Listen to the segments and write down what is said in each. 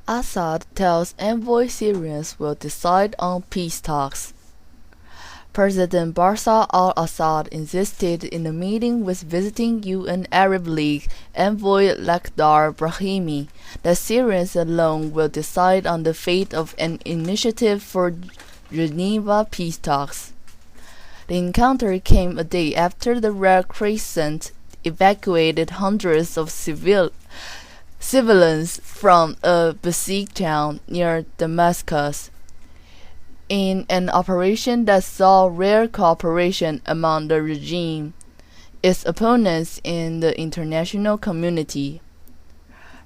Assad tells envoy Syrians will decide on peace talks. President Bashar al-Assad insisted in a meeting with visiting UN Arab League envoy Lakhdar Brahimi that Syrians alone will decide on the fate of an initiative for Geneva peace talks. The encounter came a day after the Red Crescent evacuated hundreds of civilians from a besieged town near Damascus, in an operation that saw rare cooperation among the regime, its opponents, in the international community.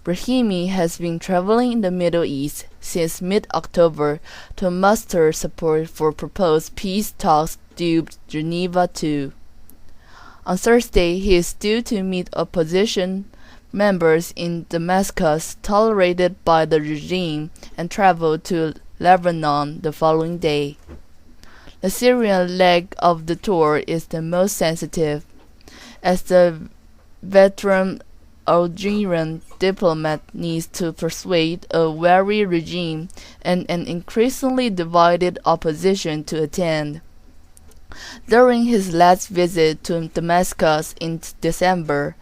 Brahimi has been traveling in the Middle East since mid-October to muster support for proposed peace talks dubbed Geneva II. On Thursday, he is due to meet opposition members in Damascus tolerated by the regime and travel to Lebanon the following day. The Syrian leg of the tour is the most sensitive, as the veteran Algerian diplomat needs to persuade a wary regime and an increasingly divided opposition to attend. During his last visit to Damascus in December,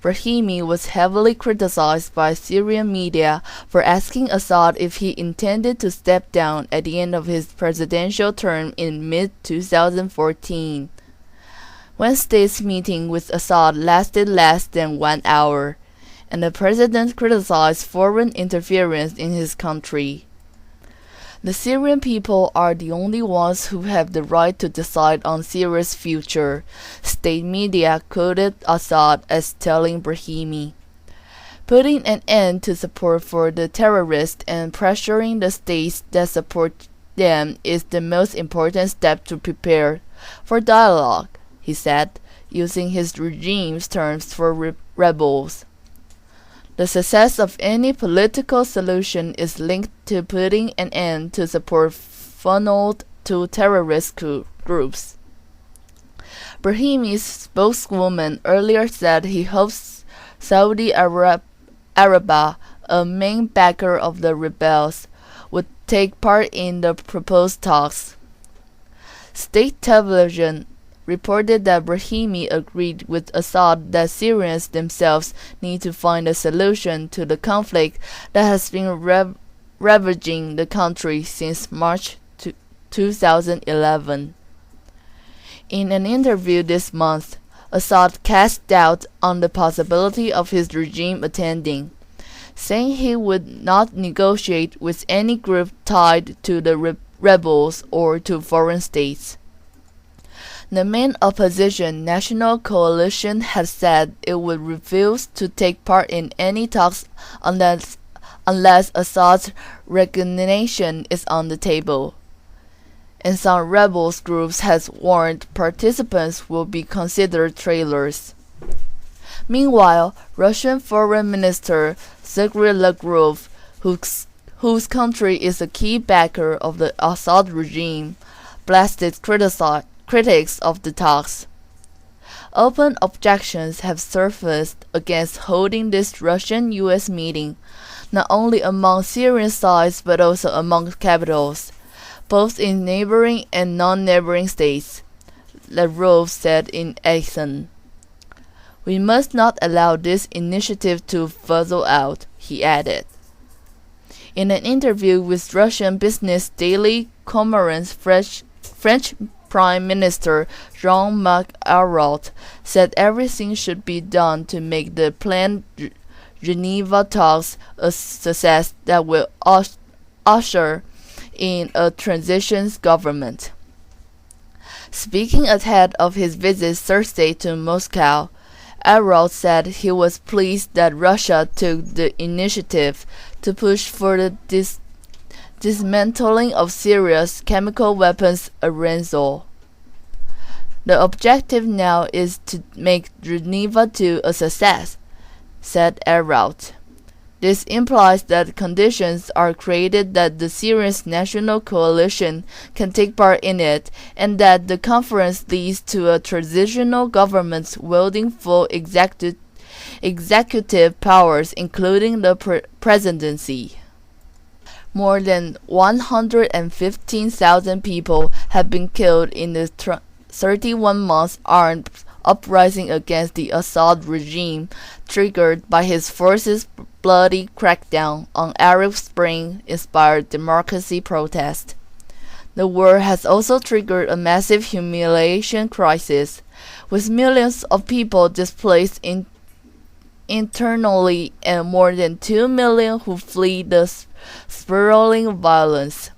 Brahimi was heavily criticized by Syrian media for asking Assad if he intended to step down at the end of his presidential term in mid-2014. Wednesday's meeting with Assad lasted less than 1 hour, and the president criticized foreign interference in his country. The Syrian people are the only ones who have the right to decide on Syria's future, state media quoted Assad as telling Brahimi. Putting an end to support for the terrorists and pressuring the states that support them is the most important step to prepare for dialogue, he said, using his regime's terms for rebels. The success of any political solution is linked to putting an end to support funneled to terrorist groups. Brahimi's spokeswoman earlier said he hopes Saudi Arabia, a main backer of the rebels, would take part in the proposed talks. State television reported that Brahimi agreed with Assad that Syrians themselves need to find a solution to the conflict that has been ravaging the country since March 2011. In an interview this month, Assad cast doubt on the possibility of his regime attending, saying he would not negotiate with any group tied to the rebels or to foreign states. The main opposition National Coalition has said it would refuse to take part in any talks unless Assad's resignation is on the table. And some rebels groups has warned participants will be considered traitors. Meanwhile, Russian Foreign Minister Sergei Lavrov, whose country is a key backer of the Assad regime, blasted critics of the talks. Open objections have surfaced against holding this Russian-US meeting, not only among Syrian sides but also among capitals, both in neighboring and non-neighboring states, Lavrov said in Athens. We must not allow this initiative to fizzle out, he added. In an interview with Russian business daily Cormorant's French Prime Minister Jean-Marc Ayrault said everything should be done to make the planned Geneva talks a success that will usher in a transition government. Speaking ahead of his visit Thursday to Moscow, Ayrault said he was pleased that Russia took the initiative to push for the dismantling of Syria's chemical weapons arsenal. The objective now is to make Geneva II a success, said Ayrault. This implies that conditions are created that the Syrian National Coalition can take part in it, and that the conference leads to a transitional government wielding full executive powers, including the presidency. More than 115,000 people have been killed in the 31-month armed uprising against the Assad regime, triggered by his forces' bloody crackdown on Arab Spring-inspired democracy protests. The war has also triggered a massive humiliation crisis, with millions of people displaced internally and more than 2 million who flee the spiraling violence.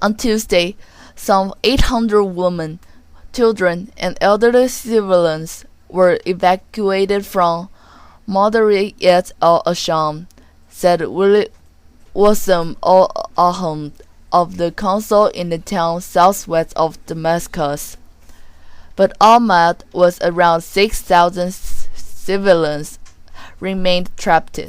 On Tuesday, some 800 women, children, and elderly civilians were evacuated from Madarit al-Asham, said Wasim al-Ahmad of the council in the town southwest of Damascus. But Ahmad was around 6,000 civilians remained trapped.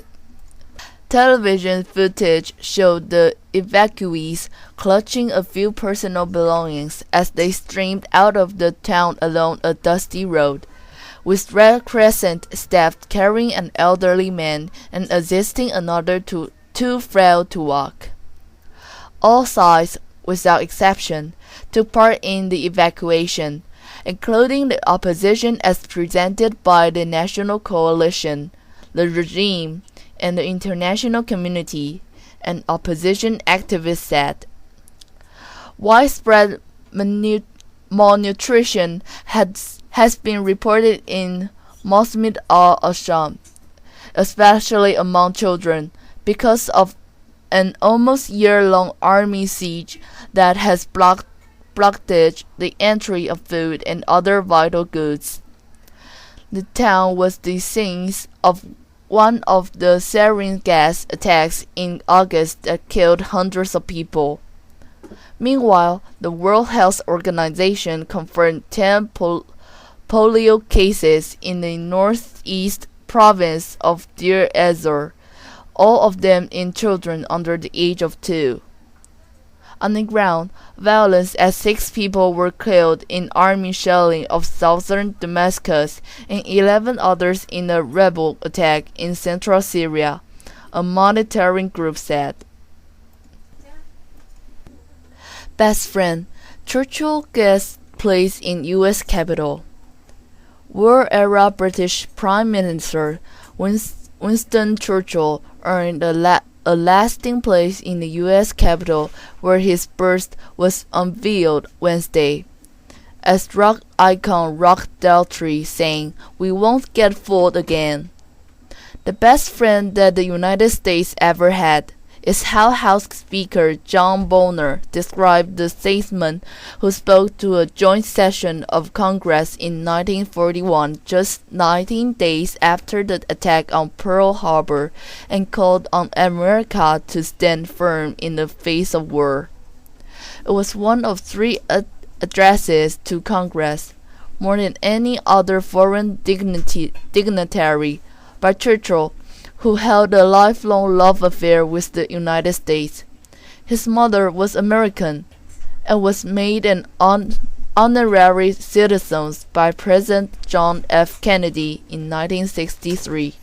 Television footage showed the evacuees clutching a few personal belongings as they streamed out of the town along a dusty road, with Red Crescent staff carrying an elderly man and assisting another too frail to walk. All sides, without exception, took part in the evacuation, including the opposition as presented by the National Coalition, the regime, and the international community, an opposition activist said. Widespread malnutrition has been reported in Mosmid al-Asham, especially among children, because of an almost year-long army siege that has blocked the entry of food and other vital goods. The town was the scene of one of the sarin gas attacks in August that killed hundreds of people. Meanwhile, the World Health Organization confirmed 10 polio cases in the northeast province of Deir ez-Zor, all of them in children under the age of 2. On the ground, violence as 6 people were killed in army shelling of southern Damascus and 11 others in a rebel attack in central Syria, a monitoring group said. Best friend, Churchill gets place in U.S. Capitol. War-era British Prime Minister Winston Churchill earned a lasting place in the U.S. Capitol, where his bust was unveiled Wednesday, as rock icon Rock Daltrey saying, "We won't get fooled again." The best friend that the United States ever had is how House Speaker John Boehner described the statesman who spoke to a joint session of Congress in 1941, just 19 days after the attack on Pearl Harbor, and called on America to stand firm in the face of war. It was one of 3 addresses to Congress, more than any other foreign dignitary, by Churchill, who held a lifelong love affair with the United States. His mother was American and was made an honorary citizen by President John F. Kennedy in 1963.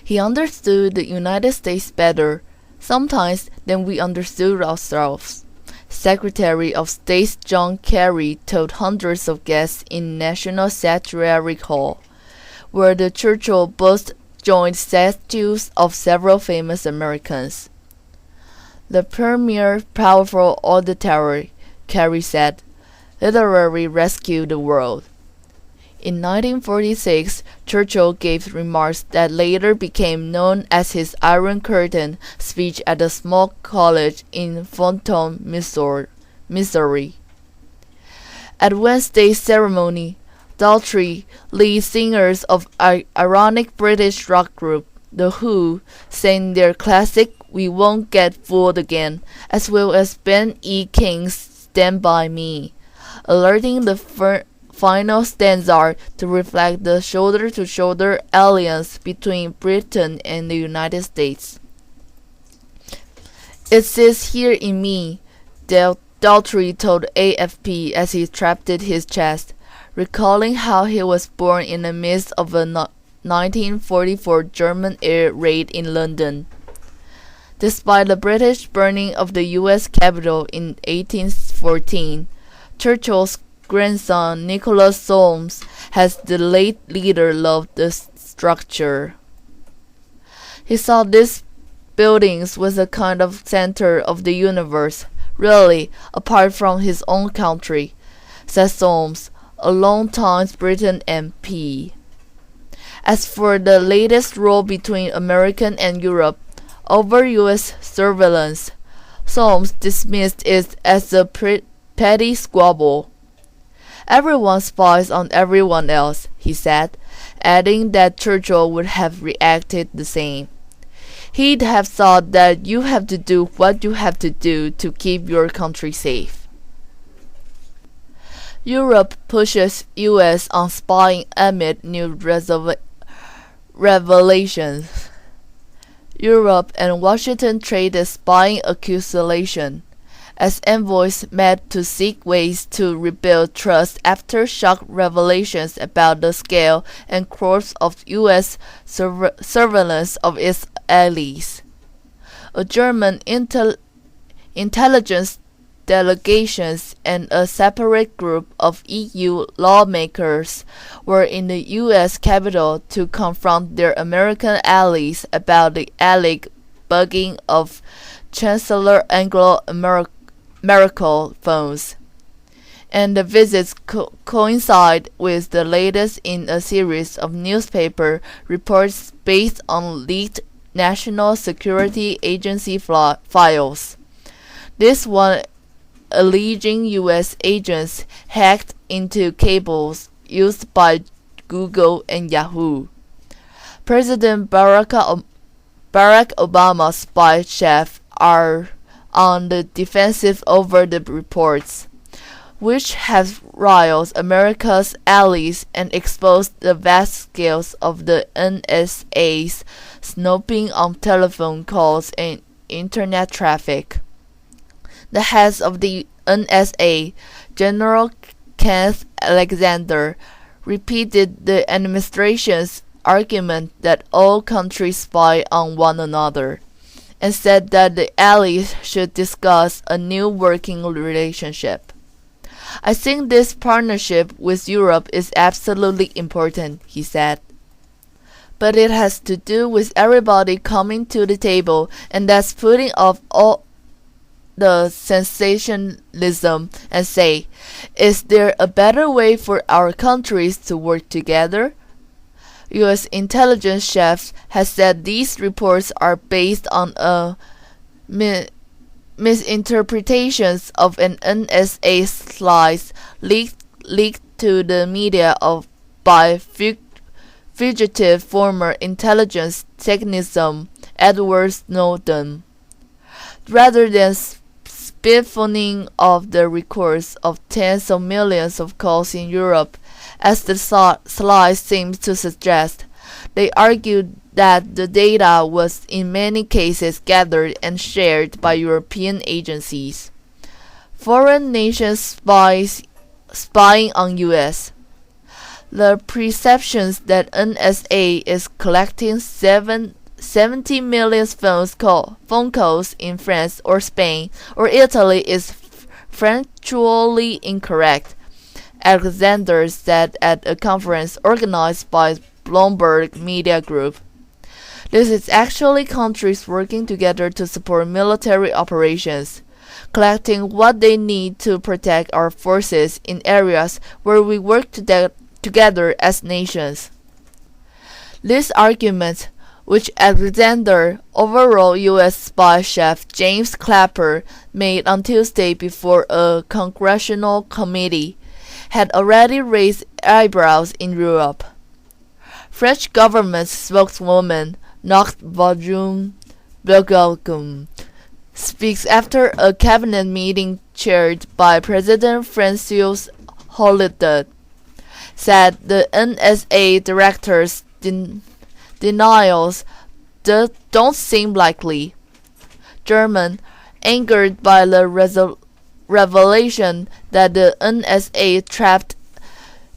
He understood the United States better, sometimes, than we understood ourselves. Secretary of State John Kerry told hundreds of guests in National Statuary Hall, where the Churchill bust joined statues of several famous Americans. The premier powerful auditory, Kerry said, literally rescued the world. In 1946, Churchill gave remarks that later became known as his Iron Curtain speech at a small college in Fulton, Missouri. At Wednesday's ceremony, Daltrey, lead singers of ironic British rock group The Who, sang their classic "We Won't Get Fooled Again," as well as Ben E. King's "Stand By Me," alerting the final stanza to reflect the shoulder-to-shoulder alliance between Britain and the United States. "It sits here in me," Daltrey told AFP as he tapped his chest, recalling how he was born in the midst of a 1944 German air raid in London. Despite the British burning of the U.S. Capitol in 1814, Churchill's grandson Nicholas Soames has the late leader loved the structure. He saw these buildings was a kind of center of the universe, really, apart from his own country, said Soames, a long-time Britain MP. As for the latest row between America and Europe over U.S. surveillance, Soames dismissed it as a petty squabble. Everyone spies on everyone else, he said, adding that Churchill would have reacted the same. He'd have thought that you have to do what you have to do to keep your country safe. Europe pushes U.S. on spying amid new revelations. Europe and Washington traded spying accusations as envoys met to seek ways to rebuild trust after shock revelations about the scale and course of U.S. surveillance of its allies. A German intelligence delegation and a separate group of EU lawmakers were in the U.S. Capitol to confront their American allies about the alleged bugging of Chancellor Angela Merkel phones, and the visits coincide with the latest in a series of newspaper reports based on leaked National Security Agency files. This one alleging U.S. agents hacked into cables used by Google and Yahoo. President Barack Obama's spy chiefs are on the defensive over the reports, which have riled America's allies and exposed the vast scales of the NSA's snooping on telephone calls and internet traffic. The head of the NSA, General Kenneth Alexander, repeated the administration's argument that all countries spy on one another, and said that the allies should discuss a new working relationship. I think this partnership with Europe is absolutely important, he said. But it has to do with everybody coming to the table, and that's putting off all the sensationalism and say, is there a better way for our countries to work together? U.S. intelligence chefs has said these reports are based on misinterpretations of an NSA slice leaked to the media by fugitive former intelligence technician Edward Snowden. Rather than spiffoning of the records of tens of millions of calls in Europe, as the slide seems to suggest, they argued that the data was in many cases gathered and shared by European agencies. Foreign nations spying on U.S. The perceptions that NSA is collecting 70 million phone calls in France or Spain or Italy is factually incorrect, Alexander said at a conference organized by Bloomberg Media Group. This is actually countries working together to support military operations, collecting what they need to protect our forces in areas where we work together as nations. This argument, which Alexander overall U.S. spy chief James Clapper made on Tuesday before a congressional committee, had already raised eyebrows in Europe. French government spokeswoman Noct Vajun Belgalcum speaks after a cabinet meeting chaired by President Francois Hollande, said the NSA director's denials don't seem likely. German, angered by the revelation that the NSA trapped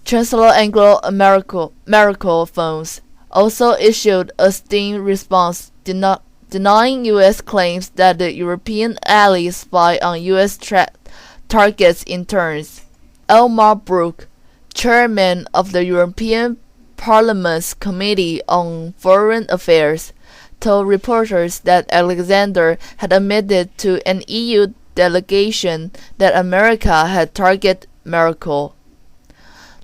Chancellor Angela Merkel phones, also issued a sting response denying U.S. claims that the European allies spy on U.S. targets in turns. Elmar Brok, chairman of the European Parliament's Committee on Foreign Affairs, told reporters that Alexander had admitted to an EU delegation that America had targeted Merkel.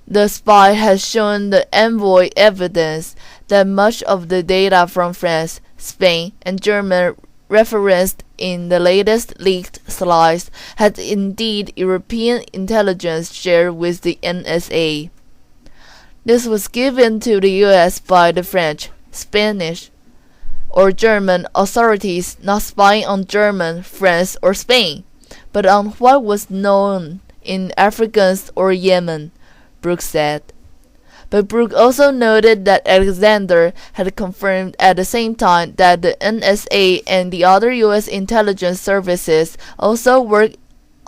The spy has shown the envoy evidence that much of the data from France, Spain, and Germany referenced in the latest leaked slides had indeed European intelligence shared with the NSA. This was given to the US by the French, Spanish, or German authorities not spying on Germany, France, or Spain, but on what was known in Africa or Yemen, Brooks said. But Brooks also noted that Alexander had confirmed at the same time that the NSA and the other U.S. intelligence services also work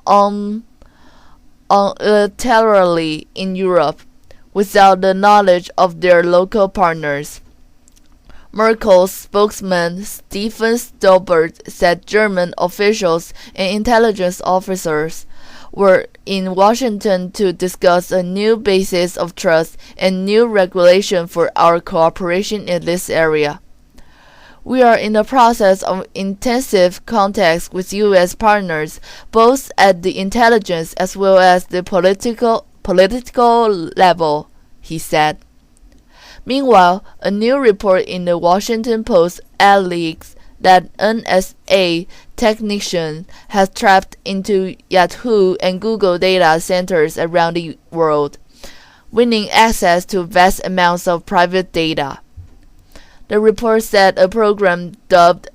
unilaterally in Europe, without the knowledge of their local partners. Merkel's spokesman Stefan Stolberg said German officials and intelligence officers were in Washington to discuss a new basis of trust and new regulation for our cooperation in this area. We are in the process of intensive contacts with U.S. partners, both at the intelligence as well as the political level, he said. Meanwhile, a new report in the Washington Post alleges that NSA technicians have tapped into Yahoo and Google data centers around the world, winning access to vast amounts of private data. The report said a program dubbed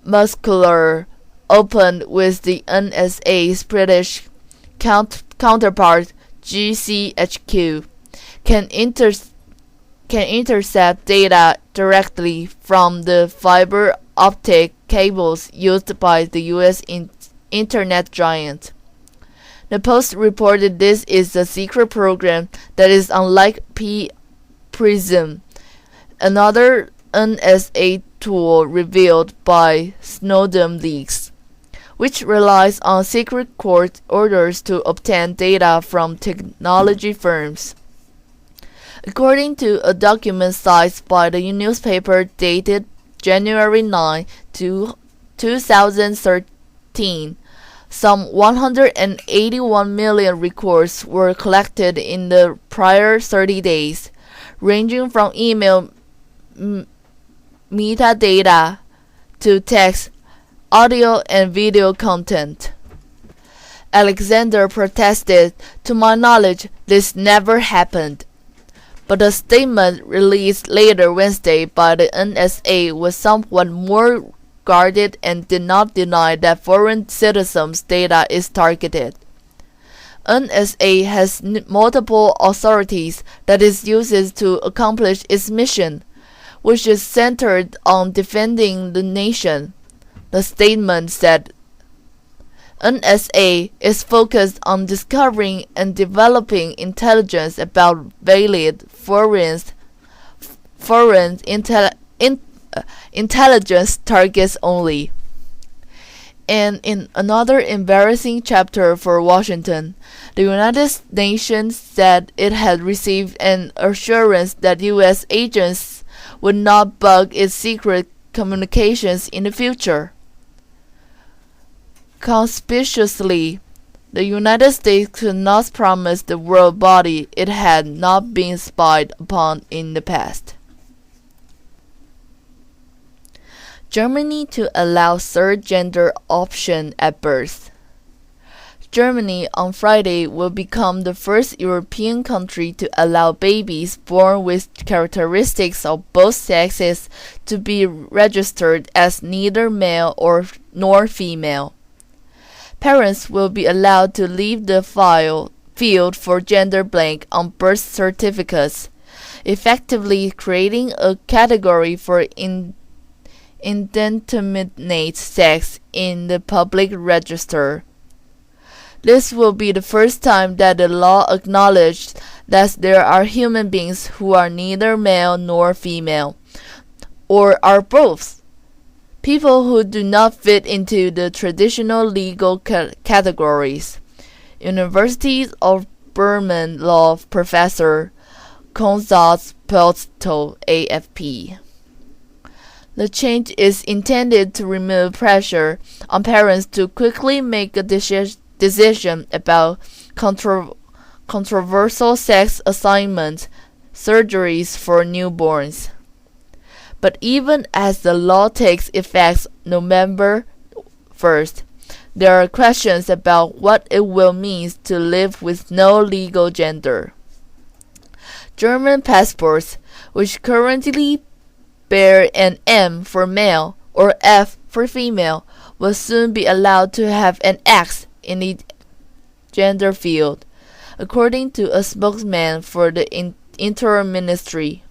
Muscular opened with the NSA's British counterpart GCHQ can intercept data directly from the fiber optic cables used by the U.S. internet giant. The Post reported this is a secret program that is unlike PRISM, another NSA tool revealed by Snowden leaks, which relies on secret court orders to obtain data from technology firms. According to a document cited by the newspaper dated January 9, 2013, some 181 million records were collected in the prior 30 days, ranging from email metadata to text, audio, and video content. Alexander protested, "To my knowledge, this never happened." But a statement released later Wednesday by the NSA was somewhat more guarded and did not deny that foreign citizens' data is targeted. NSA has multiple authorities that it uses to accomplish its mission, which is centered on defending the nation. The statement said NSA is focused on discovering and developing intelligence about valid foreign intelligence targets only. And in another embarrassing chapter for Washington, the United Nations said it had received an assurance that U.S. agents would not bug its secret communications in the future. Conspicuously, the United States could not promise the world body it had not been spied upon in the past. Germany to allow third gender option at birth. Germany on Friday will become the first European country to allow babies born with characteristics of both sexes to be registered as neither male nor female. Parents will be allowed to leave the field for gender blank on birth certificates, effectively creating a category for indeterminate sex in the public register. This will be the first time that the law acknowledged that there are human beings who are neither male nor female, or are both. people who do not fit into the traditional legal categories. University of Berman law professor Konstanz Pelto, AFP. The change is intended to remove pressure on parents to quickly make a decision about controversial sex assignment surgeries for newborns. But even as the law takes effect November 1st, there are questions about what it will mean to live with no legal gender. German passports, which currently bear an M for male or F for female, will soon be allowed to have an X in the gender field, according to a spokesman for the inter-ministry.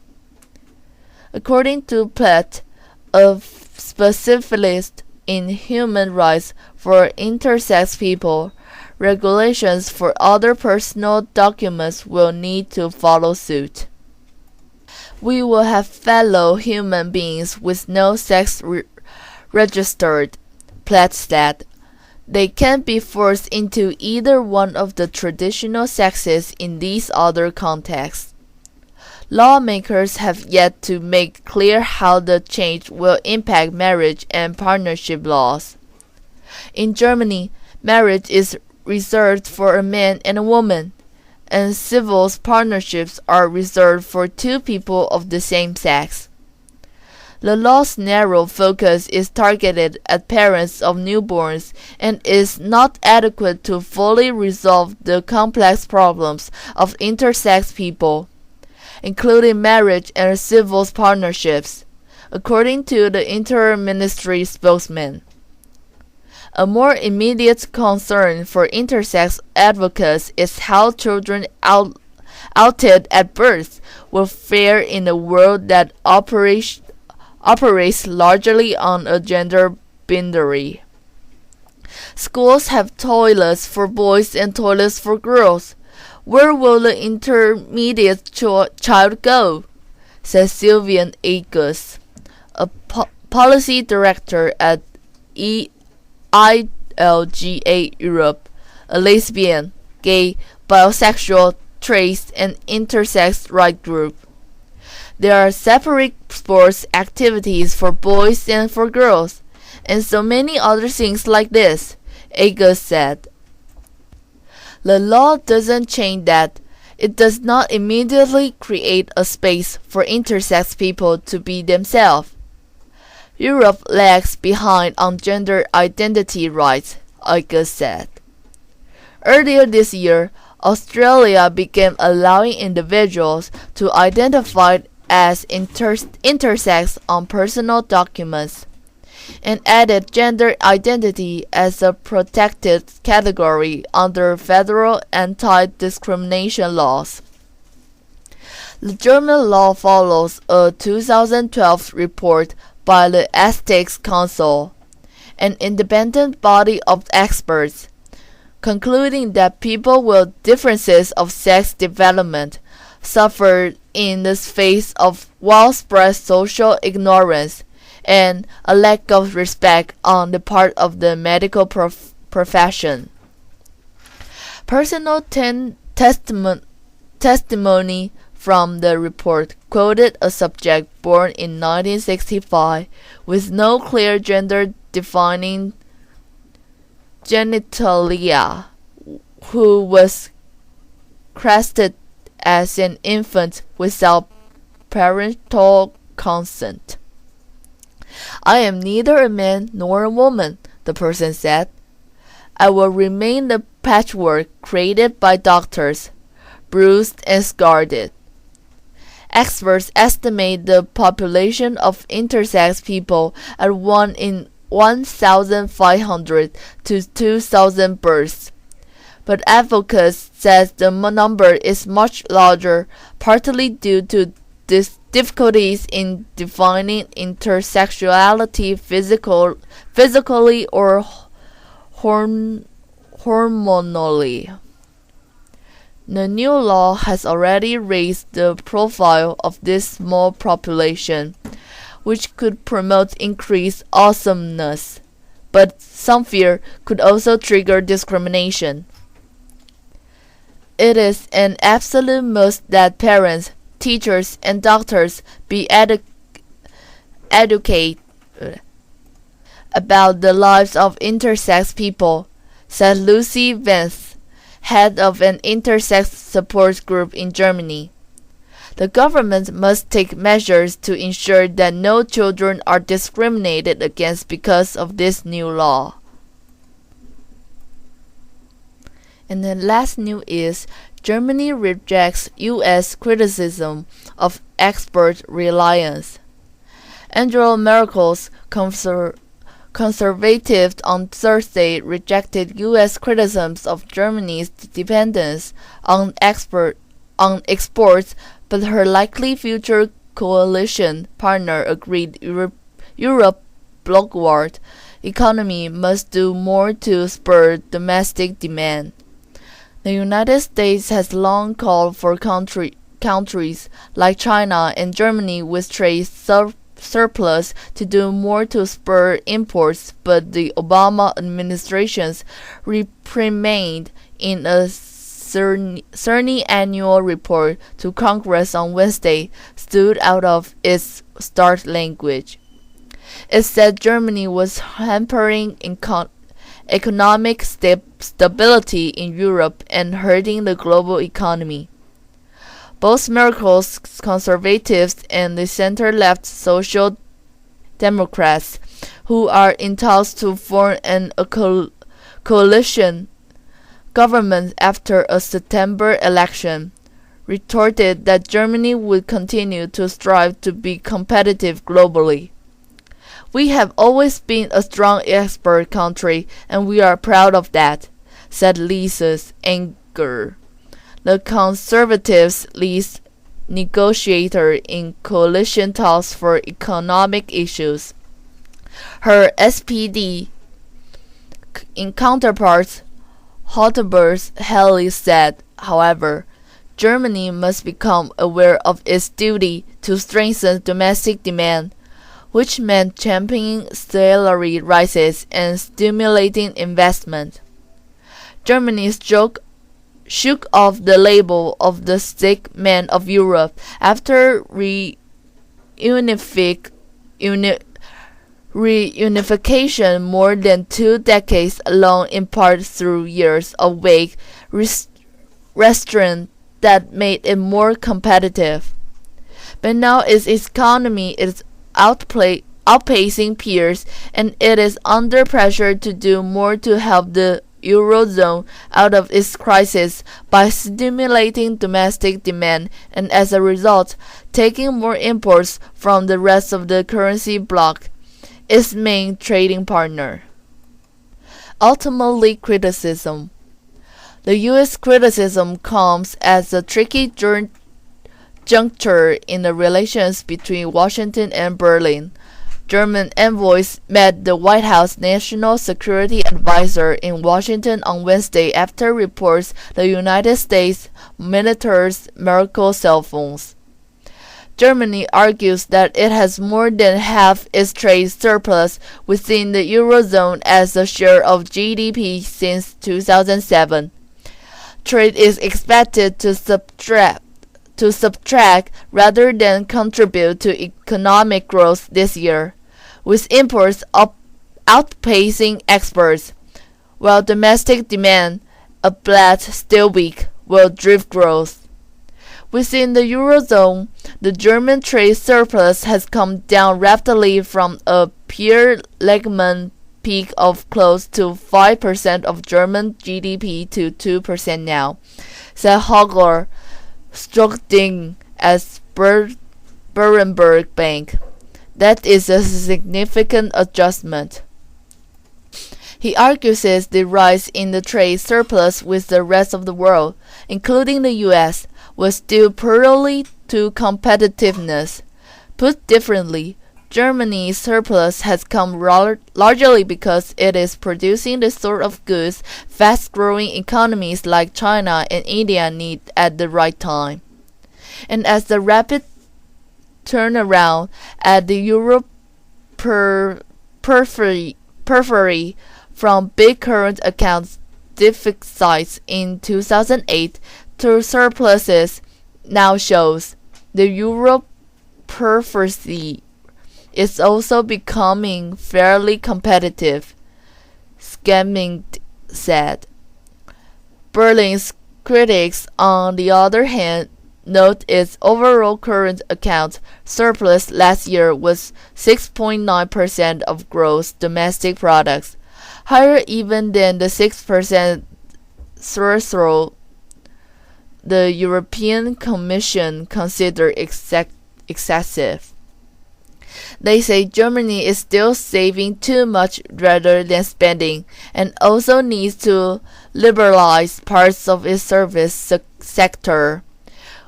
According to Platt, a specialist in human rights for intersex people, regulations for other personal documents will need to follow suit. We will have fellow human beings with no sex registered, Platt said. They can't be forced into either one of the traditional sexes in these other contexts. Lawmakers have yet to make clear how the change will impact marriage and partnership laws. In Germany, marriage is reserved for a man and a woman, and civil partnerships are reserved for two people of the same sex. The law's narrow focus is targeted at parents of newborns and is not adequate to fully resolve the complex problems of intersex people, including marriage and civil partnerships, according to the inter-ministry spokesman. A more immediate concern for intersex advocates is how children outed at birth will fare in a world that operates largely on a gender binary. Schools have toilets for boys and toilets for girls. Where will the intermediate child go? Says Sylvian Agus, a policy director at ILGA Europe, a lesbian, gay, bisexual, trans, and intersex rights group. There are separate sports activities for boys and for girls, and so many other things like this, Agus said. The law doesn't change that. It does not immediately create a space for intersex people to be themselves. Europe lags behind on gender identity rights, Agus said. Earlier this year, Australia began allowing individuals to identify as intersex on personal documents, and added gender identity as a protected category under federal anti-discrimination laws. The German law follows a 2012 report by the Ethics Council, an independent body of experts, concluding that people with differences of sex development suffer in the face of widespread social ignorance and a lack of respect on the part of the medical profession. Personal testimony from the report quoted a subject born in 1965 with no clear gender-defining genitalia, who was crested as an infant without parental consent. I am neither a man nor a woman, the person said. I will remain the patchwork created by doctors, bruised and scarred. Experts estimate the population of intersex people at 1 in 1,500 to 2,000 births. But advocates say the number is much larger, partly due to difficulties in defining intersexuality physically or hormonally. The new law has already raised the profile of this small population, which could promote increased awesomeness, but some fear could also trigger discrimination. It is an absolute must that parents, teachers, and doctors be educated about the lives of intersex people, said Lucy Vance, head of an intersex support group in Germany. The government must take measures to ensure that no children are discriminated against because of this new law. And the last news is Germany rejects U.S. criticism of export reliance. Angela Merkel's conservative on Thursday rejected U.S. criticisms of Germany's dependence on exports, but her likely future coalition partner agreed Europe's blockwork economy must do more to spur domestic demand. The United States has long called for countries like China and Germany with trade surplus to do more to spur imports, but the Obama administration's reprimand in a Cerny annual report to Congress on Wednesday stood out of its stark language. It said Germany was hampering economic stability in Europe and hurting the global economy. Both Merkel's conservatives and the center-left social democrats, who are in talks to form a coalition government after a September election, retorted that Germany would continue to strive to be competitive globally. We have always been a strong export country, and we are proud of that, said Lisa Anger, the Conservatives' lead negotiator in coalition talks for economic issues. Her SPD counterpart, Hotterber's Haley, said, however, Germany must become aware of its duty to strengthen domestic demand, which meant championing salary rises and stimulating investment. Germany shook off the label of the sick man of Europe after reunification more than 2 decades along, in part through years of vague restraint that made it more competitive. But now its economy is outpacing peers, and it is under pressure to do more to help the Eurozone out of its crisis by stimulating domestic demand and, as a result, taking more imports from the rest of the currency bloc, its main trading partner. Ultimately, criticism. The U.S. criticism comes as a tricky juncture in the relations between Washington and Berlin. German envoys met the White House National Security Advisor in Washington on Wednesday after reports the United States monitors Merkel cell phones. Germany argues that it has more than half its trade surplus within the Eurozone as a share of GDP since 2007. Trade is expected to subtract rather than contribute to economic growth this year, with imports outpacing exports, while domestic demand, albeit still weak, will drive growth. Within the Eurozone, the German trade surplus has come down rapidly from a peer-Lehman peak of close to 5% of German GDP to 2% now, said Holger Struckding at Berenberg Bank. That is a significant adjustment. He argues the rise in the trade surplus with the rest of the world, including the U.S., was due purely to competitiveness. Put differently, Germany's surplus has come largely because it is producing the sort of goods fast-growing economies like China and India need at the right time. And as the rapid turnaround at the Euro periphery from big current account deficits in 2008 to surpluses now shows the Euro periphery is also becoming fairly competitive, Scamming said. Berlin's critics, on the other hand, note its overall current account surplus last year was 6.9% of gross domestic products, higher even than the 6% threshold the European Commission considered excessive. They say Germany is still saving too much rather than spending, and also needs to liberalize parts of its service sector,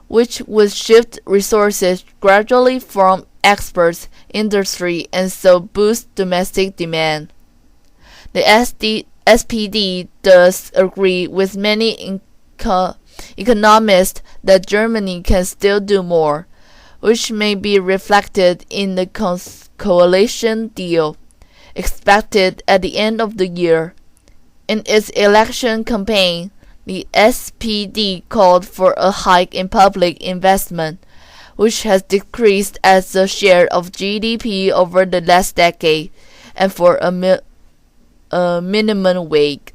which would shift resources gradually from exports industry and so boost domestic demand. The SPD does agree with many economists that Germany can still do more, which may be reflected in the coalition deal expected at the end of the year. In its election campaign, the SPD called for a hike in public investment, which has decreased as a share of GDP over the last decade, and for a minimum wage.